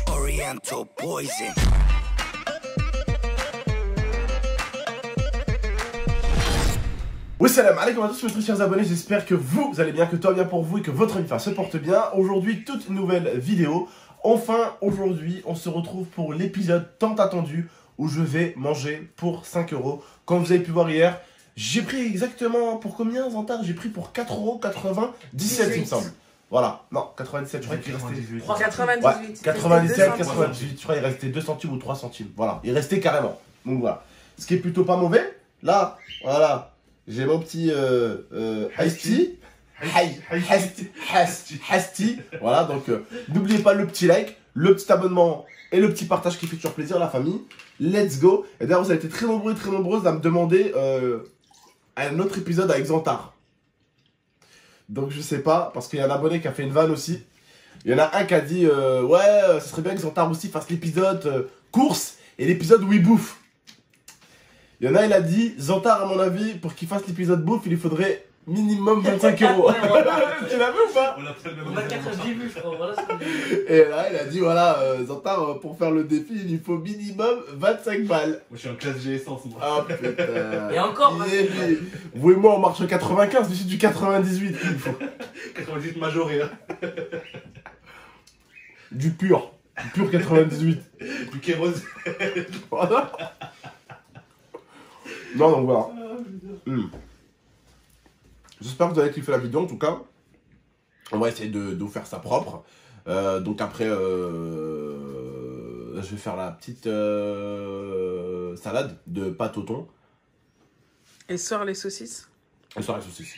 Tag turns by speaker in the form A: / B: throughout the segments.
A: Oriental poison.
B: Oui, salam alaikum à tous mes très chers abonnés, j'espère que vous allez bien, que tout va bien pour vous et que votre vie se porte bien. Aujourd'hui, toute nouvelle vidéo. Enfin, aujourd'hui, on se retrouve pour l'épisode tant attendu où je vais manger pour 5 €. Comme vous avez pu voir hier, j'ai pris exactement pour combien, Zantar? J'ai pris pour 4,97 €, il me semble. Voilà, non, 97, je crois qu'il restait...
C: 98.
B: Ouais, 97, 98, je crois qu'il restait 2 centimes ou 3 centimes. Voilà, il restait carrément. Donc voilà. Ce qui est plutôt pas mauvais. Là, voilà, j'ai mon petit Hasti. Hasti. Voilà, donc n'oubliez pas le petit like, le petit abonnement et le petit partage qui fait toujours plaisir, la famille. Let's go. Et d'ailleurs, vous avez été très nombreux et très nombreuses à me demander un autre épisode avec Zantar. Donc je sais pas, parce qu'il y a un abonné qui a fait une vanne aussi. Il y en a un qui a dit ouais, ça serait bien que Zantar aussi fasse l'épisode course et l'épisode où il bouffe. Il y en a, il a dit Zantar, à mon avis, pour qu'il fasse l'épisode bouffe, il lui faudrait minimum 25 €. Tu l'as vu ou pas?
C: On a 24 heures, j'ai vu, je crois. Voilà ce qu'on dit.
B: Et là, il a dit voilà, Zantar, pour faire le défi, il lui faut minimum 25 balles.
D: Moi je suis en classe G essence moi.
B: Ah putain.
C: Et encore,
B: vous et moi, on marche au 95, je suis du 98. Il faut
D: 98 majoré hein.
B: du pur 98.
D: Du kérosène.
B: Voilà. Non, donc voilà. J'espère que vous avez kiffé la vidéo en tout cas. On va essayer de vous faire ça propre. Donc après, je vais faire la petite salade de pâte au thon.
C: Et sort les saucisses.
B: Et ça, la saucisse.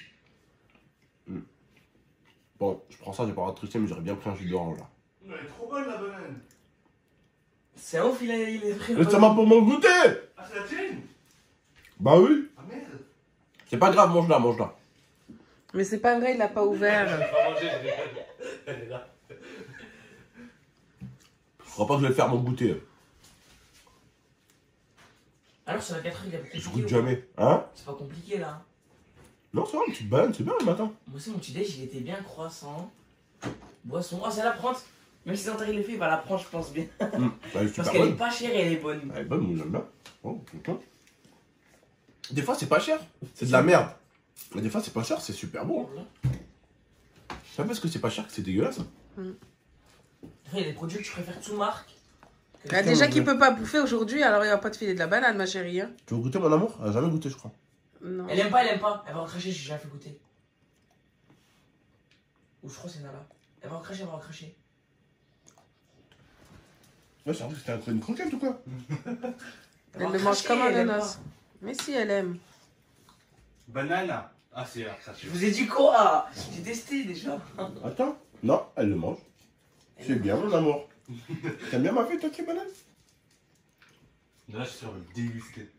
B: Bon, je prends ça, j'ai pas le droit de tricher, mais j'aurais bien pris un jus d'orange là.
D: Elle est trop bonne la banane.
C: C'est ouf, il est pris.
B: Mais ça m'a pour mon goûter.
D: Ah c'est la tienne.
B: Bah oui.
D: Ah merde.
B: C'est pas grave, mange-la, mange-la.
C: Mais c'est pas vrai, il l'a pas ouvert.
D: Elle va manger, elle est là.
B: Je crois pas que je vais le faire mon goûter.
C: Alors sur la 4 il a beaucoup
B: Je goûte jamais. Hein?
C: C'est pas compliqué là.
B: Non, c'est vrai, une petite banane, c'est bien le matin.
C: Moi aussi, mon petit déj, il était bien croissant. Boisson. Oh, c'est la prendre. Même si Zantar il le fait, il va la prendre, je pense bien.
B: Elle est
C: Parce
B: super
C: qu'elle est
B: bonne.
C: pas chère et elle est bonne.
B: Elle est bonne, moi j'aime bien. Oh, putain. Des fois, c'est pas cher. C'est de la merde. Mais des fois, c'est pas cher, c'est super bon. C'est pas parce que c'est pas cher que c'est dégueulasse.
C: Après, il y a des produits que tu préfères tout marque.
E: Bah, déjà qu'il peut pas bouffer aujourd'hui, alors il va pas te filer de la banane, ma chérie. Hein.
B: Tu veux goûter mon amour? Elle a jamais goûté, je crois.
E: Non.
C: Elle aime pas, elle aime pas. Elle va recracher, j'ai déjà fait goûter. Ou je crois que c'est Nala. Elle va recracher, elle va recracher.
B: Ouais, c'est vrai que c'était une croquette ou quoi?
E: Elle le mange comme un ananas. Mais si, elle aime.
D: Banane. Ah c'est ça.
C: Je vous ai dit quoi? J'ai testé déjà.
B: Attends. Non, elle le mange. C'est bien, mon amour. T'aimes bien ma fille, toi, qui est banane?
D: Là je suis sûr de le déguster.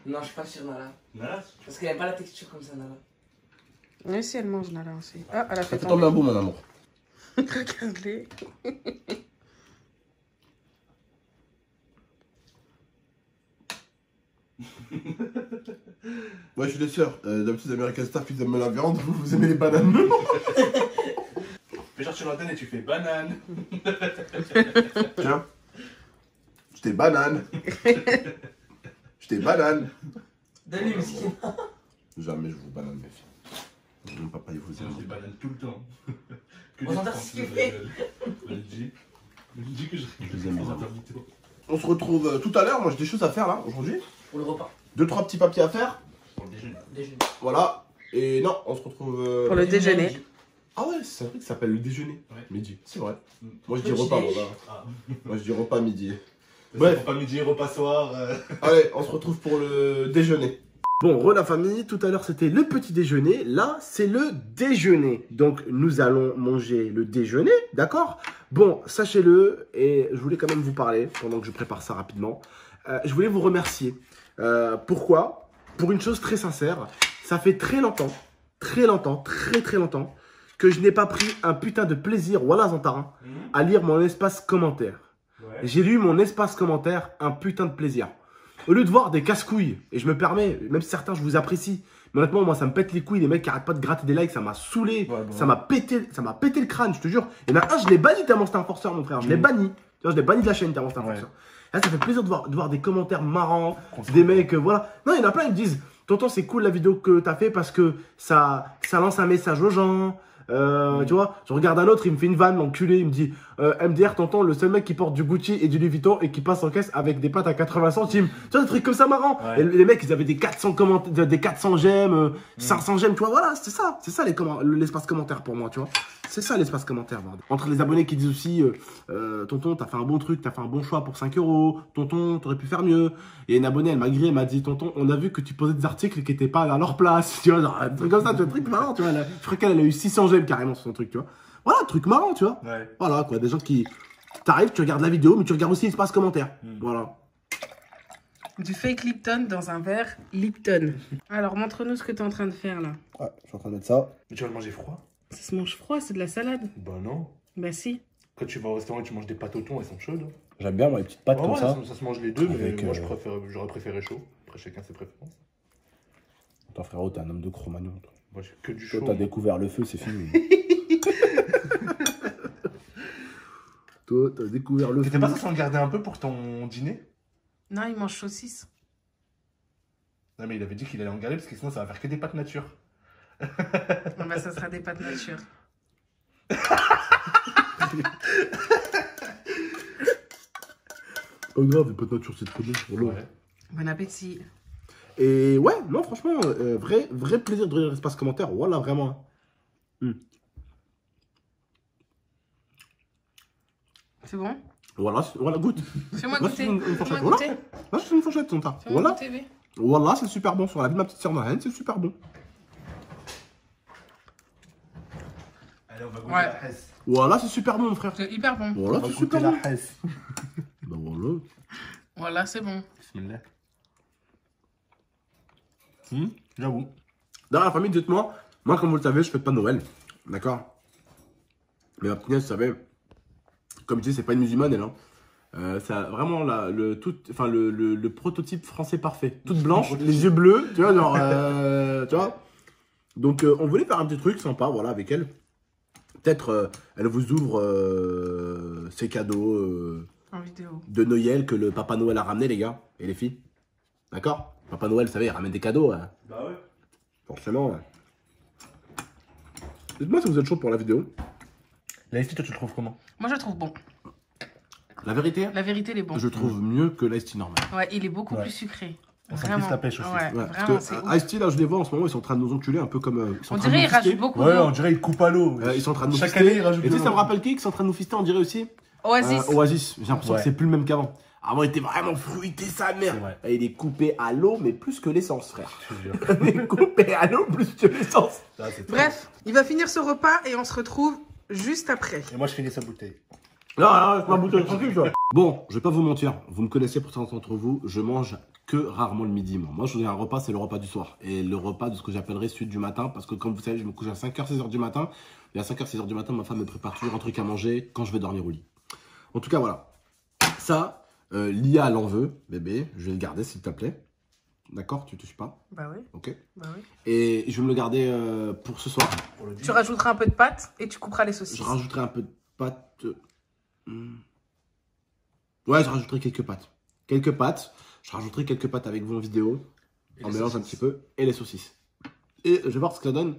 C: Non, je suis pas sûre, Nala.
D: Là,
C: Parce qu'elle aime pas la texture comme ça, Nala.
E: Mais si, elle mange Nala aussi. Ah, elle a fait
B: Fais tomber un bout, mon amour.
E: Regarde-les.
B: Ouais, je suis les sœurs. D'habitude, les American Staff, ils aiment la viande. Vous aimez les bananes.
D: fais genre sur l'antenne et tu fais banane.
B: Tiens. Je t'ai banane. Je t'ai banane.
C: Donne-lui, mesquine.
B: Jamais je vous banane, mes filles. Mon papa, il vous
D: On
B: aime.
D: dit banane tout le temps.
C: On entend ce qu'il fait.
D: Je dis que je
B: les aime, les
D: rigole.
B: amis. On se retrouve tout à l'heure. Moi, j'ai des choses à faire là, aujourd'hui.
C: Pour le repas.
B: 2-3 petits papiers à faire.
D: Pour le déjeuner.
C: Déjeuner.
B: Voilà. Et non, on se retrouve.
E: Pour le déjeuner.
B: Ah ouais, c'est un truc qui s'appelle le déjeuner.
D: Ouais.
B: Midi. C'est vrai. Moi, je
C: Petit
B: dis repas.
C: déj.
B: Moi, là.
D: Ah.
B: Moi, je dis repas midi.
D: Bref. Repas midi, repas soir.
B: Allez, on se retrouve pour le déjeuner. Bon, re la famille, tout à l'heure c'était le petit déjeuner, là c'est le déjeuner. Donc nous allons manger le déjeuner, d'accord? Bon, sachez-le, et je voulais quand même vous parler, pendant que je prépare ça rapidement, je voulais vous remercier. Pourquoi? Pour une chose très sincère, ça fait très longtemps, très longtemps que je n'ai pas pris un putain de plaisir, voilà Zantarin, à lire mon espace commentaire.
D: Ouais.
B: J'ai lu mon espace commentaire, un putain de plaisir. Au lieu de voir des casse-couilles, et je me permets, même si certains je vous apprécie, Mais honnêtement, moi, ça me pète les couilles, les mecs qui arrêtent pas de gratter des likes, ça m'a saoulé.
A: Ouais, bah,
B: ça m'a pété le crâne, je te jure. Il y en a un, je l'ai banni tellement c'était un forceur, mon frère. Je l'ai banni. Tu vois, je l'ai banni de la chaîne tellement c'était un forceur. Là, ça fait plaisir de voir des commentaires marrants, des mecs, voilà. Non, il y en a plein, ils me disent, tonton, c'est cool la vidéo que t'as fait parce que ça lance un message aux gens. Tu vois, je regarde un autre, il me fait une vanne, l'enculé, il me dit MDR, tonton, le seul mec qui porte du Gucci et du Louis Vuitton et qui passe en caisse avec des pâtes à 80 centimes. Tu vois, des trucs comme ça marrants.
A: Ouais.
B: Et les mecs, ils avaient des 400 commentaires, des 400 j'aime, 500 j'aime, tu vois, voilà, c'est ça l'espace commentaire pour moi, tu vois. C'est ça l'espace commentaire, bordel. Entre les abonnés qui disent aussi tonton, t'as fait un bon truc, t'as fait un bon choix pour 5 €, tonton, t'aurais pu faire mieux. Et une abonnée, elle m'a grillé, elle m'a dit tonton, on a vu que tu posais des articles qui étaient pas à leur place, tu vois, genre, un truc comme ça, tu vois, un truc marrant, tu vois. Je crois qu'elle a eu 600 j'aime carrément sur son truc, tu vois. Voilà, truc marrant, tu vois.
A: Ouais.
B: Voilà, quoi, des gens qui. T'arrives, tu regardes la vidéo, mais tu regardes aussi l'espace commentaire. Voilà.
E: Du fake Lipton dans un verre Lipton. Alors, montre-nous ce que tu es en train de faire là.
B: Ouais, je suis en train de mettre ça.
A: Mais tu vas le manger froid?
E: Ça se mange froid, c'est de la salade.
A: Bah non.
E: Bah si.
A: Quand tu vas au restaurant et tu manges des pâtes au thon, elles sont chaudes.
B: J'aime bien, moi, les petites pâtes
A: Ouais,
B: comme
A: ouais,
B: ça.
A: ça se mange les deux, mais
B: Avec,
A: moi j'aurais préféré chaud. Après chacun ses préférences.
B: Attends, frérot, t'es un homme de Cro-Magnon.
A: Moi j'ai que du
B: Toi,
A: chaud.
B: t'as découvert le feu, c'est fini. Toi, t'as découvert le feu.
A: T'étais pas censé en garder un peu pour ton dîner?
E: Non, il mange saucisse.
A: Non mais il avait dit qu'il allait en garder parce que sinon ça va faire que des pâtes nature.
E: Ah bah, ça sera des pâtes nature.
B: Oh grave, pas de nature, c'est trop bien. Voilà.
A: Ouais.
E: Bon appétit.
B: Et ouais, non, franchement, vrai plaisir de lire l'espace commentaire. Voilà, vraiment.
E: C'est bon?
B: Voilà, goûte.
E: Fais-moi
B: Là,
E: goûter.
B: c'est une fourchette.
E: Fais-moi
B: Voilà.
E: goûter.
B: Là, c'est une fourchette, ton tas.
E: Fais-moi
B: Voilà.
E: goûter, bé.
B: Voilà, c'est super bon. Sur la vie de ma petite sœur Marraine, c'est super bon.
A: Allez, on va goûter
E: Ouais.
A: la Hesse.
B: Voilà, c'est super bon, mon frère.
E: C'est hyper bon.
B: Voilà,
A: On va
B: c'est
A: goûter
B: super bon.
A: la Hesse.
B: Bah voilà.
E: Voilà, c'est bon.
A: Bismillah. J'avoue.
B: Dans la famille, dites-moi, moi, comme vous le savez, je fête pas Noël. D'accord? Mais ma petite nièce, vous savez, comme je dis, c'est pas une musulmane, elle. Hein. C'est vraiment le prototype français parfait. Toute blanche, les yeux bleus, tu vois, genre, tu vois. Donc, on voulait faire un petit truc sympa, voilà, avec elle. Peut-être, elle vous ouvre ses cadeaux
E: En vidéo.
B: de Noël que le Papa Noël a ramené, les gars, et les filles. D'accord? Papa Noël, vous savez, il ramène des cadeaux. Hein.
A: Bah ouais.
B: Forcément, ouais. Dites-moi si vous êtes chaud pour la vidéo.
A: La Hesse, toi tu le trouves comment?
E: Moi, je le trouve bon.
B: La vérité,
E: La vérité, il est bon.
B: je trouve mieux que l'Ice Tea normal.
E: Ouais, il est beaucoup
A: Ouais.
E: plus sucré.
A: On sent
E: Vraiment.
A: plus la pêche aussi.
E: Ouais,
B: Ouais,
E: vraiment,
B: parce
E: c'est
B: que
E: ouf.
B: Ice Tea, là, je les vois en ce moment, ils sont en train de nous enculer un peu comme. Ils sont
E: On
B: en train de
E: dirait
B: nous
E: il rajoute
B: fister.
E: beaucoup
A: Ouais,
E: d'eau.
A: on dirait il coupe à l'eau.
B: Ils sont en train de nous
A: Chaque
B: fister.
A: année, ils rajoutent
B: Et tu sais,
A: de
B: ça
A: l'eau.
B: me rappelle qui sont en train de nous fister, on dirait aussi
E: Oasis.
B: Oasis. J'ai l'impression
A: Ouais.
B: que c'est plus le même qu'avant. Avant, il était vraiment fruité, sa mère.
A: C'est vrai.
B: Et il est coupé à l'eau, mais plus que l'essence, frère.
A: Je te jure.
B: Il est coupé à l'eau, plus que l'essence.
A: Ça, c'est
E: Bref, il va finir ce repas et on se retrouve juste après.
A: Et moi je finis sa bouteille.
B: Non, non, c'est ma bouteille tranquille, toi. Bon, je vais pas vous mentir. Vous me connaissez pour certains d'entre vous. Je mange que rarement le midi, moi. Moi, je fais un repas, c'est le repas du soir. Et le repas de ce que j'appellerais celui du matin. Parce que, comme vous savez, je me couche à 5h, 6h du matin. Et à 5h, 6h du matin, ma femme me prépare toujours un truc à manger quand je vais dormir au lit. En tout cas, voilà. Ça, l'IA, elle en veut, bébé. Je vais le garder, s'il te plaît. D'accord? Tu touches pas?
E: Bah oui,
B: Ok.
E: bah oui.
B: Et je vais me le garder pour ce soir.
A: Pour le
E: Tu rajouteras un peu de pâte et tu couperas les saucisses.
B: Je rajouterai un peu de pâte. Ouais, je rajouterai quelques pâtes. Quelques pâtes. Je rajouterai quelques pâtes avec vous en vidéo. On mélange un petit peu. Et les saucisses. Et je vais voir ce que ça donne.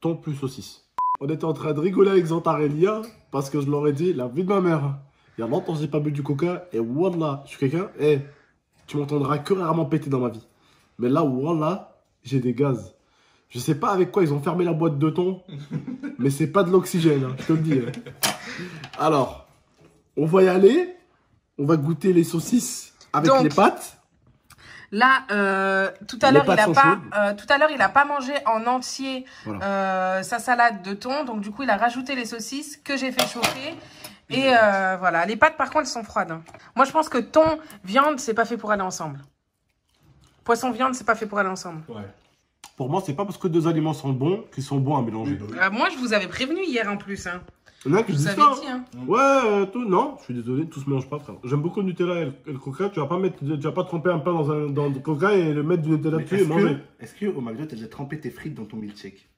B: Thon plus saucisse. On était en train de rigoler avec Zantarelia parce que je leur ai dit la vie de ma mère. Il y a longtemps j'ai pas bu du coca et wallah, je suis quelqu'un. Et tu m'entendras que rarement péter dans ma vie. Mais là, wallah, j'ai des gaz. Je sais pas avec quoi ils ont fermé la boîte de thon, mais c'est pas de l'oxygène, hein, je te le dis. Hein. Alors, on va y aller. On va goûter les saucisses avec
E: Donc,
B: les pâtes.
E: Là, tout à
B: Les
E: l'heure,
B: pâtes sont
E: il a pas mangé en entier
B: Voilà.
E: sa salade de thon. Donc, du coup, il a rajouté les saucisses que j'ai fait chauffer. Et voilà. Les pâtes, par contre, elles sont froides. Hein. Moi, je pense que thon, viande, c'est pas fait pour aller ensemble. Poisson, viande, c'est pas fait pour aller ensemble.
A: Ouais.
B: Pour moi, c'est pas parce que deux aliments sont bons qu'ils sont bons à mélanger.
E: Moi, je vous avais prévenu hier en plus. Hein.
B: Il y en a qui
E: Je
B: disent
E: vous
B: ça.
E: avais dit, hein.
B: Ouais, tout, non, je suis désolé, tout se mélange pas, frère. J'aime beaucoup le Nutella et le Coca. Tu vas pas tremper un pain dans le Coca et le mettre du Nutella
A: Mais
B: dessus et manger.
A: est-ce que au McDo, t'as déjà trempé tes frites dans ton milkshake?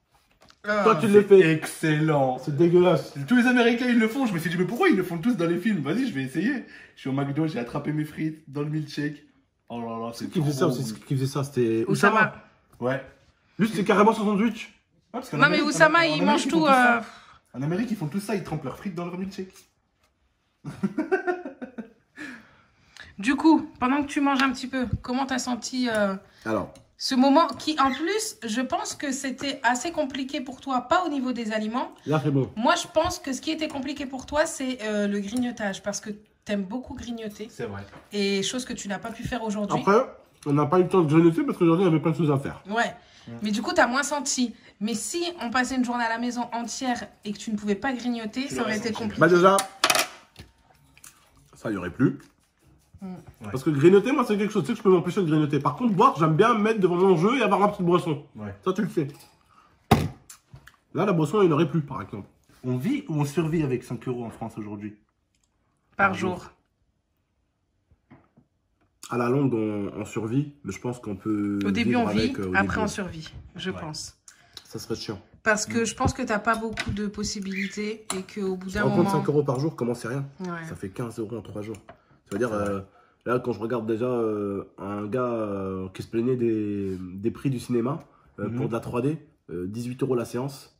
B: Toi, tu le fais.
A: Excellent.
B: C'est dégueulasse.
A: Tous les Américains, ils le font. Je me suis dit, mais pourquoi ils le font tous dans les films? Vas-y, je vais essayer. Je suis au McDo, j'ai attrapé mes frites dans le milkshake. Oh là là, c'est
B: Qui faisait ça
A: trop
B: aussi?
A: bon.
B: Qui faisait ça? C'était
E: Oussama.
A: Ouais.
B: Lui, c'était carrément son sandwich.
A: Ouais, parce qu'en
E: Non, mais
A: Amérique,
E: Oussama,
A: en
E: il
A: Amérique,
E: mange
A: ils font
E: tout.
A: ça. En Amérique, ils font tout ça, ils trempent leurs frites dans leur milkshake.
E: Du coup, pendant que tu manges un petit peu, comment t'as senti
B: Alors,
E: ce moment qui, en plus, je pense que c'était assez compliqué pour toi, pas au niveau des aliments.
B: là, c'est bon.
E: Moi, je pense que ce qui était compliqué pour toi, c'est le grignotage, parce que t'aimes beaucoup grignoter,
A: C'est vrai.
E: et chose que tu n'as pas pu faire aujourd'hui.
B: Après, on n'a pas eu le temps de grignoter parce qu'aujourd'hui, on avait plein de choses à faire.
E: Ouais. Mais du coup, t'as moins senti. Mais si on passait une journée à la maison entière et que tu ne pouvais pas grignoter,
A: Tu
E: ça aurait
A: l'aurais
E: été
A: senti.
E: compliqué.
B: Bah, déjà, ça, il n'y aurait plus. Parce que grignoter, moi, c'est quelque chose, tu sais que je peux m'empêcher de grignoter. Par contre, boire, j'aime bien me mettre devant mon jeu et avoir ma petite boisson.
A: Ouais.
B: Ça, tu le fais. Là, la boisson, il n'y en aurait plus, par exemple.
A: On vit ou on survit avec 5 € en France aujourd'hui?
E: Par jour.
B: À la longue, on survit, mais je pense qu'on peut.
E: Au début,
B: vivre
E: on vit,
B: avec, au
E: après,
B: début.
E: on survit, je
A: Ouais.
E: pense.
B: Ça serait chiant.
E: Parce que je pense que t'as pas beaucoup de possibilités et qu'au bout
B: Tu te
E: d'un
B: rends compte,
E: moment...
B: 5 € par jour, comment c'est rien?
E: Ouais.
B: Ça fait 15 € en 3 jours. Ça veut dire, là, quand je regarde déjà un gars qui se plaignait des prix du cinéma pour de la 3D, 18 € la séance.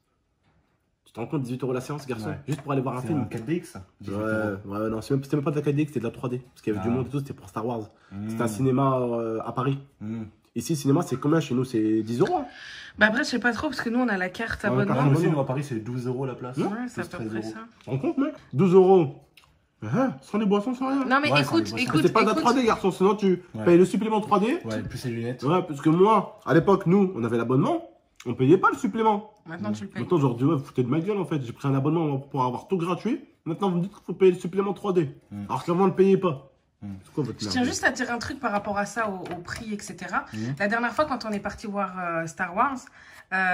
B: Tu te rends compte, 18 € la séance, garçon?
A: Ouais.
B: Juste pour aller voir un
A: C'est
B: film.
A: un 4DX, ça. 18 €.
B: Ouais, non, c'était même pas de la 4D, c'était de la 3D. Parce qu'il y avait du monde et tout, c'était pour Star Wars. C'était un
A: Mmh.
B: cinéma à Paris.
A: Mmh.
B: Ici, le cinéma, c'est combien chez nous? C'est 10 €. Hein.
E: Bah après, je sais pas trop, parce que nous, on a la carte
B: Ouais,
E: abonnement.
B: carte
A: Aussi, nous, à Paris, c'est 12 € la place.
E: Ouais, c'est à
A: Plus
E: peu
A: 13
E: près
A: €.
E: ça.
B: Tu te rends compte, mec? 12 €. Sans les boissons, sans rien.
E: Non, mais
A: Ouais,
E: écoute,
A: ça me
E: écoute,
B: C'est pas de la
E: écoute.
B: 3D, garçon, sinon tu
A: Ouais.
B: payes le supplément 3D.
A: Ouais, plus les lunettes.
B: Ouais, parce que moi, à l'époque, nous, on avait l'abonnement, on payait pas le supplément.
E: Maintenant, tu le payes.
B: Maintenant, aujourd'hui, ouais, vous foutez de ma gueule en fait. J'ai pris un abonnement pour avoir tout gratuit. Maintenant, vous me dites qu'il faut payer le supplément 3D. Alors qu'avant, on ne le payait pas. C'est quoi votre
E: Je
B: merde?
E: tiens juste à dire un truc par rapport à ça, au prix, etc. La dernière fois, quand on est parti voir Star Wars,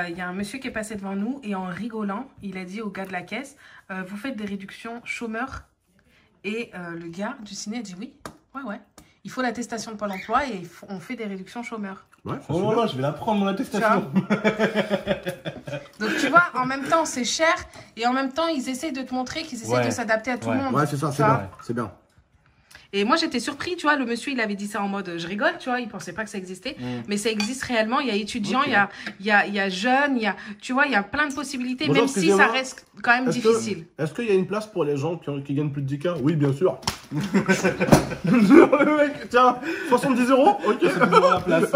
E: il y a un monsieur qui est passé devant nous et en rigolant, il a dit au gars de la caisse, vous faites des réductions chômeurs? Et le gars du ciné a dit oui, ouais. Il faut l'attestation de Pôle emploi et on fait des réductions chômeurs.
B: Ouais,
A: Oh là là, je vais la prendre, mon attestation.
E: Donc tu vois, en même temps, c'est cher et en même temps, ils essaient de te montrer qu'ils essaient
A: Ouais.
E: de s'adapter à tout
A: Ouais.
E: le monde.
B: Ouais, c'est ça,
E: Tu
B: c'est
E: vois.
B: bien. C'est bien.
E: Et moi, j'étais surpris, tu vois, le monsieur, il avait dit ça en mode, je rigole, tu vois, il pensait pas que ça existait. Mais ça existe réellement, il y a étudiants,
B: Ok.
E: il y a jeunes, tu vois, il y a plein de possibilités,
B: Bonjour,
E: même si ça
B: excusez-moi.
E: reste quand même
B: Est-ce
E: difficile.
B: Est-ce qu'il y a une place pour les gens qui gagnent plus de 10K? Oui, bien sûr. Le mec, tiens, 70 €. Ok.
A: la place.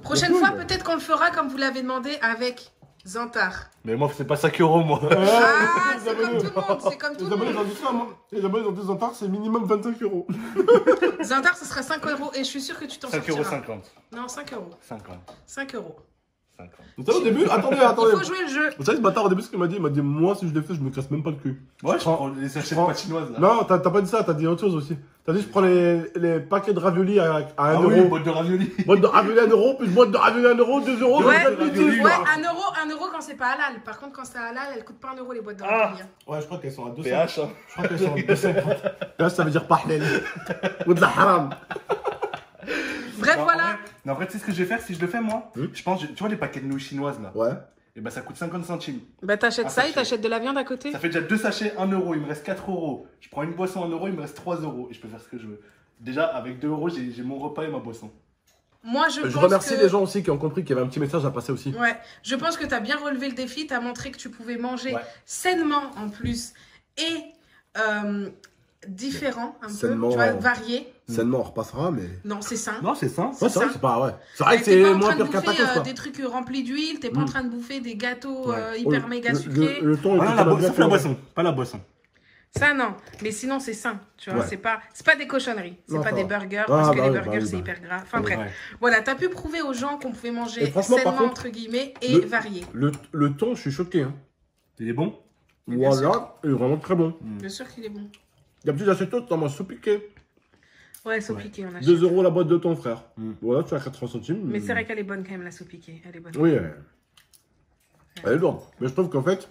E: Prochaine fois, peut-être qu'on le fera comme vous l'avez demandé avec Zantar.
A: Mais moi, c'est pas 5 €, moi.
E: Ah, c'est comme tout le monde, c'est comme tout
B: Les
E: le
B: abonnés, ils
E: monde.
B: ont dit ça, moi. Les abonnés, ils ont dit Zantar, c'est minimum 25 €.
E: Zantar, ce sera 5 € et je suis sûre que tu t'en
A: 5,50
E: sortiras.
A: €.
E: Non, 5 €.
A: 50.
E: 5 €.
A: 50.
B: Vous savez, au début, attendez.
E: Il faut jouer le jeu.
B: Vous savez, ce bâtard, au début, ce qu'il m'a dit, moi, si je l'ai fait, je me casse même pas le cul.
A: Ouais, je prends les sachets de
B: prends-
A: pâtes chinoises, là.
B: Non, t'as pas dit ça, t'as dit autre chose aussi. T'as dit, je prends les paquets de raviolis à 1
A: Ah
B: euro.
A: oui, boîte de raviolis.
B: Boîte de raviolis 1 €, plus boîte de raviolis 1 €, 2 €.
E: Ouais,
B: deux
A: raviolis,
E: ouais,
B: €.
E: 1 € quand c'est pas halal. Par contre, quand c'est halal, elles coûtent pas 1 € les boîtes de
A: Ah.
E: ravioli, hein.
B: Ouais, je crois qu'elles sont à 200.
A: PH, hein.
B: Je crois qu'elles sont à 250. Là, ça veut dire pas halal. Ou de la haram.
E: Bref,
A: Non, en
E: voilà.
A: vrai- Non, en vrai, tu sais ce que je vais faire si je le fais, moi? Je pense, tu vois les paquets de nouilles chinoises, là?
B: Ouais.
A: Et bah, ça coûte 50 centimes.
E: Bah, t'achètes
A: Ah,
E: ça et
A: sachet.
E: t'achètes de la viande à côté.
A: Ça fait déjà 2 sachets, 1 €. Il me reste 4 €. Je prends une boisson 1 €, il me reste 3 €. Et je peux faire ce que je veux. Déjà, avec 2 €, j'ai mon repas et ma boisson.
E: Moi, je
B: Je
E: pense
B: remercie
E: que...
B: les gens aussi qui ont compris qu'il y avait un petit message à passer aussi.
E: Ouais, je pense que tu as bien relevé le défi, tu as montré que tu pouvais manger
A: Ouais.
E: sainement en plus et différent un
B: Sainement.
E: peu, tu vois, varié.
B: Sainement, on repassera, mais.
E: Non, c'est sain.
A: Non, c'est ça.
B: Ouais, c'est vrai,
E: ça.
B: c'est pas. Ouais. C'est vrai que
E: T'es pas
B: c'est
E: en
B: moins
E: train de
B: pire qu'un
E: bouffer
B: tacos, quoi.
E: des trucs remplis d'huile, t'es pas en train de bouffer des gâteaux
A: Ouais.
E: hyper méga sucrés.
B: Le ton
A: Voilà,
B: était bien
A: sauf la
B: fait.
A: boisson. Pas la boisson.
E: Ça, non. Mais sinon, c'est sain. Tu vois,
B: Ouais.
E: c'est pas des cochonneries. C'est
B: Non,
E: pas
B: ça
E: des
B: va.
E: burgers,
B: Ah,
E: parce que
B: bah
E: les
B: oui,
E: burgers,
B: bah oui,
E: c'est
B: bah.
E: hyper gras. Enfin bref.
A: Ouais.
E: Voilà, t'as pu prouver aux gens qu'on pouvait manger
B: Et franchement, par
E: sainement,
B: contre,
E: entre guillemets, et varié.
B: Le ton, je suis choqué. Hein.
A: Il est bon?
E: Mais bien
B: Voilà, il est vraiment très bon.
E: Bien sûr qu'il est bon.
B: D'habitude, j'achète tout, t'en manges sous-piqué.
E: Ouais, saupiqué, on achète.
B: 2 € la boîte de ton frère.
A: Mm.
B: Voilà, tu as 80 centimes.
E: Mais c'est vrai qu'elle est bonne quand même, la saupiquée. Elle est bonne.
B: Oui, elle est lourde. Mais je trouve qu'en fait,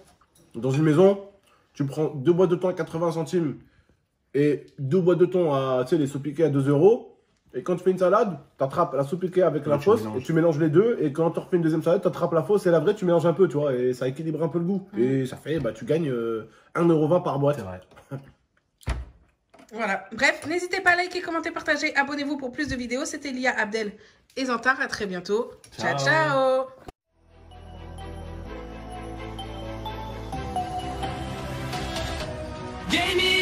B: Dans une maison, tu prends 2 boîtes de thon à 80 centimes et 2 boîtes de thon à, tu sais, les sauces piquées à 2 €. Et quand tu fais une salade, tu attrapes la soupe piquée avec la
A: tu
B: fausse
A: mélanges.
B: et tu mélanges les deux. Et quand tu refais une deuxième salade, tu attrapes la fausse et la vraie, tu mélanges un peu, tu vois. Et ça équilibre un peu le goût. Et ça fait, bah, tu gagnes 1,20 € par boîte.
A: C'est vrai.
E: Voilà. Bref, n'hésitez pas à liker, commenter, partager. Abonnez-vous pour plus de vidéos. C'était Lia, Abdel et Zantar. À très bientôt. Ciao,
A: Ciao.
E: ciao.
C: Gaming